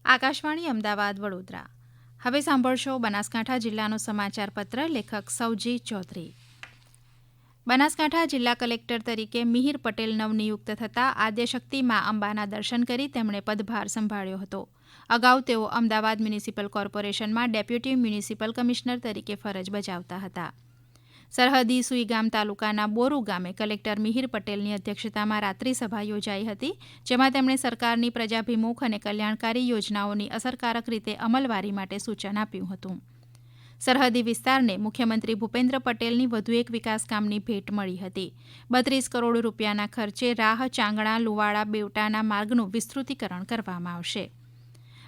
આકાશવાણી અમદાવાદ વડોદરા. હવે સાંભળશો બનાસકાંઠા જિલ્લાનો સમાચાર પત્ર. લેખક સૌજી ચૌધરી. બનાસકાંઠા જિલ્લા કલેક્ટર તરીકે મિહિર પટેલ નવનિયુક્ત થતાં આદ્યશક્તિ મા અંબાના દર્શન કરી તેમણે પદભાર સંભાળ્યો હતો. અગાઉ તેઓ અમદાવાદ મ્યુનિસિપલ કોર્પોરેશનમાં ડેપ્યુટી મ્યુનિસિપલ કમિશનર તરીકે ફરજ બજાવતા હતા. સરહદી સુઈગામ તાલુકાના બોરુ ગામે કલેક્ટર મિહિર પટેલની અધ્યક્ષતામાં રાત્રિસભા યોજાઈ હતી, જેમાં તેમણે સરકારની પ્રજાભિમુખ અને કલ્યાણકારી યોજનાઓની અસરકારક રીતે અમલવારી માટે સૂચન આપ્યું હતું. સરહદી વિસ્તારને મુખ્યમંત્રી ભૂપેન્દ્ર પટેલની વધુ એક વિકાસ કામની ભેટ મળી હતી. 32 કરોડ રૂપિયાના ખર્ચે રાહ ચાંગણા લુવાડા બેવટાના માર્ગનું વિસ્તૃતીકરણ કરવામાં આવશે.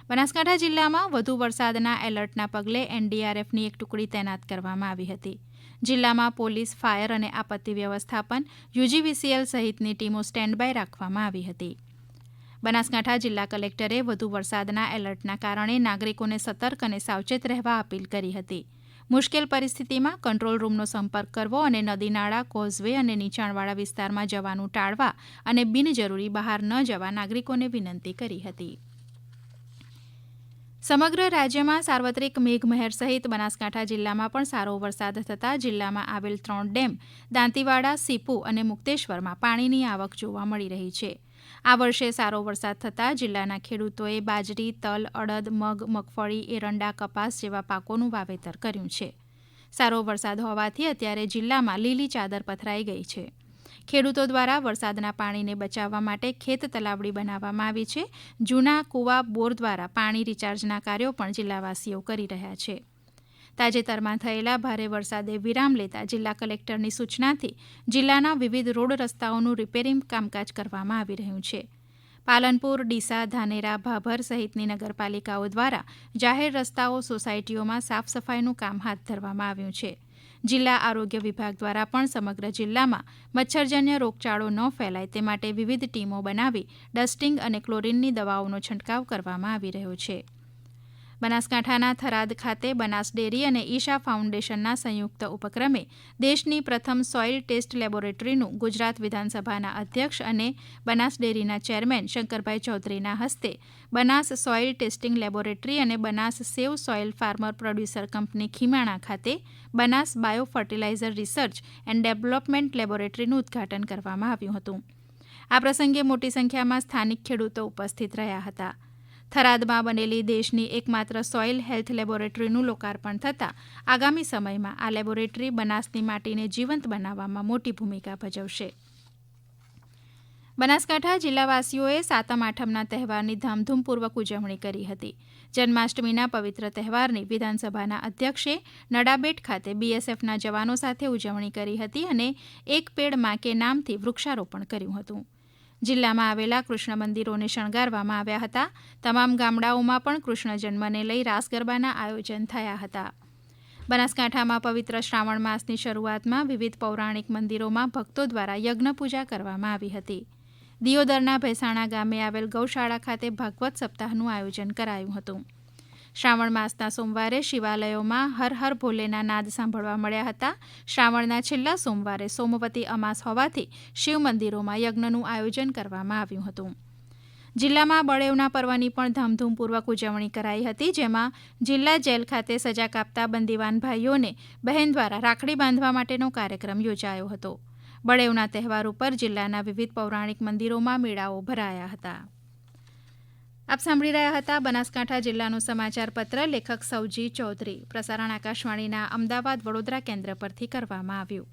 બનાસકાંઠા જિલ્લામાં વધુ વરસાદના એલર્ટના પગલે એનડીઆરએફની એક ટુકડી તૈનાત કરવામાં આવી હતી. જિલ્લામાં પોલીસ, ફાયર અને આપત્તિ વ્યવસ્થાપન, યુજીવીસીએલ સહિતની ટીમો સ્ટેન્ડ બાય રાખવામાં આવી હતી. બનાસકાંઠા જિલ્લા કલેક્ટરે વધુ વરસાદના એલર્ટના કારણે નાગરિકોને સતર્ક અને સાવચેત રહેવા અપીલ કરી હતી. મુશ્કેલ પરિસ્થિતિમાં કંટ્રોલ રૂમનો સંપર્ક કરવો અને નદી નાળા, કોઝવે અને નીચાણવાળા વિસ્તારમાં જવાનું ટાળવા અને બિનજરૂરી બહાર ન જવા નાગરિકોને વિનંતી કરી હતી. સમગ્ર રાજ્યમાં સાર્વત્રિક મેઘમહેર સહિત બનાસકાંઠા જિલ્લામાં પણ સારો વરસાદ થતાં જિલ્લામાં આવેલ 3 ડેમ દાંતીવાડા, સીપુ અને મુક્તેશ્વરમાં પાણીની આવક જોવા મળી રહી છે. આ વર્ષે સારો વરસાદ થતાં જિલ્લાના ખેડૂતોએ બાજરી, તલ, અડદ, મગ, મગફળી, એરંડા, કપાસ જેવા પાકોનું વાવેતર કર્યું છે. સારો વરસાદ હોવાથી અત્યારે જિલ્લામાં લીલી ચાદર પથરાઈ ગઈ છે. ખેડૂતો દ્વારા વરસાદના પાણીને બચાવવા માટે ખેત તલાવડી બનાવવામાં આવી છે. જૂના કૂવા, બોર દ્વારા પાણી રિચાર્જના કાર્યો પણ જિલ્લાવાસીઓ કરી રહ્યા છે. તાજેતરમાં થયેલા ભારે વરસાદે વિરામ લેતા જિલ્લા કલેક્ટરની સૂચનાથી જિલ્લાના વિવિધ રોડ રસ્તાઓનું રિપેરિંગ કામકાજ કરવામાં આવી રહ્યું છે. પાલનપુર, ડીસા, ધાનેરા, ભાભર સહિતની નગરપાલિકાઓ દ્વારા જાહેર રસ્તાઓ, સોસાયટીઓમાં સાફ સફાઈનું કામ હાથ ધરવામાં આવ્યું છે. જિલ્લા આરોગ્ય વિભાગ દ્વારા પણ સમગ્ર જિલ્લામાં મચ્છરજન્ય રોગચાળો ન ફેલાય તે માટે વિવિધ ટીમો બનાવી ડસ્ટિંગ અને ક્લોરીનની દવાઓનો છંટકાવ કરવામાં આવી રહ્યો છે. બનાસકાંઠાના થરાદ ખાતે બનાસ ડેરી અને ઈશા ફાઉન્ડેશનના સંયુક્ત ઉપક્રમે દેશની પ્રથમ સોઇલ ટેસ્ટ લેબોરેટરીનું ગુજરાત વિધાનસભાના અધ્યક્ષ અને બનાસ ડેરીના ચેરમેન શંકરભાઈ ચૌધરીના હસ્તે બનાસ સોઇલ ટેસ્ટિંગ લેબોરેટરી અને Banas save soil farmer producer company Khimana ખાતે Banas bio fertiliser research and development લેબોરેટરીનું ઉદ્ઘાટન કરવામાં આવ્યું હતું. આ પ્રસંગે મોટી સંખ્યામાં સ્થાનિક ખેડૂતો ઉપસ્થિત રહ્યા હતા. થરાદમાં બનેલી દેશની એકમાત્ર સોઇલ હેલ્થ લેબોરેટરીનું લોકાર્પણ થતાં આગામી સમયમાં આ લેબોરેટરી બનાસની માટીને જીવંત બનાવવામાં મોટી ભૂમિકા ભજવશે. બનાસકાંઠા જિલ્લાવાસીઓએ સાતમ આઠમના તહેવારની ધામધૂમપૂર્વક ઉજવણી કરી હતી. જન્માષ્ટમીના પવિત્ર તહેવારની વિધાનસભાના અધ્યક્ષે નડાબેટ ખાતે બીએસએફના જવાનો સાથે ઉજવણી કરી હતી અને એક પેડ માં કે નામથી વૃક્ષારોપણ કર્યું હતું. જિલ્લામાં આવેલા કૃષ્ણ મંદિરોને શણગારવામાં આવ્યા હતા. તમામ ગામડાઓમાં પણ કૃષ્ણ જન્મને લઈ રાસ ગરબાના આયોજન થયા હતા. બનાસકાંઠામાં પવિત્ર શ્રાવણ માસની શરૂઆતમાં વિવિધ પૌરાણિક મંદિરોમાં ભક્તો દ્વારા યજ્ઞ પૂજા કરવામાં આવી હતી. દિયોદરના ભેસાણા ગામે આવેલ ગૌશાળા ખાતે ભાગવત સપ્તાહનું આયોજન કરાયું હતું. શ્રાવણ માસના સોમવારે શિવાલયોમાં હર હર ભોલેના નાદ સાંભળવા મળ્યા હતા. શ્રાવણના છેલ્લા સોમવારે સોમવતી અમાસ હોવાથી શિવ મંદિરોમાં યજ્ઞનું આયોજન કરવામાં આવ્યું હતું. જિલ્લામાં બળેવના પર્વની પણ ધામધૂમપૂર્વક ઉજવણી કરાઈ હતી, જેમાં જિલ્લા જેલ ખાતે સજા કાપતા બંદીવાન ભાઈઓને બહેન દ્વારા રાખડી બાંધવા માટેનો કાર્યક્રમ યોજાયો હતો. બળેવના તહેવાર ઉપર જિલ્લાના વિવિધ પૌરાણિક મંદિરોમાં મેળાઓ ભરાયા હતા. આપ સાંભળી રહ્યા હતા બનાસકાંઠા જિલ્લાનું સમાચાર પત્ર. લેખક સૌજી ચૌધરી. પ્રસારણ આકાશવાણીના અમદાવાદ વડોદરા કેન્દ્ર પરથી કરવામાં આવ્યું.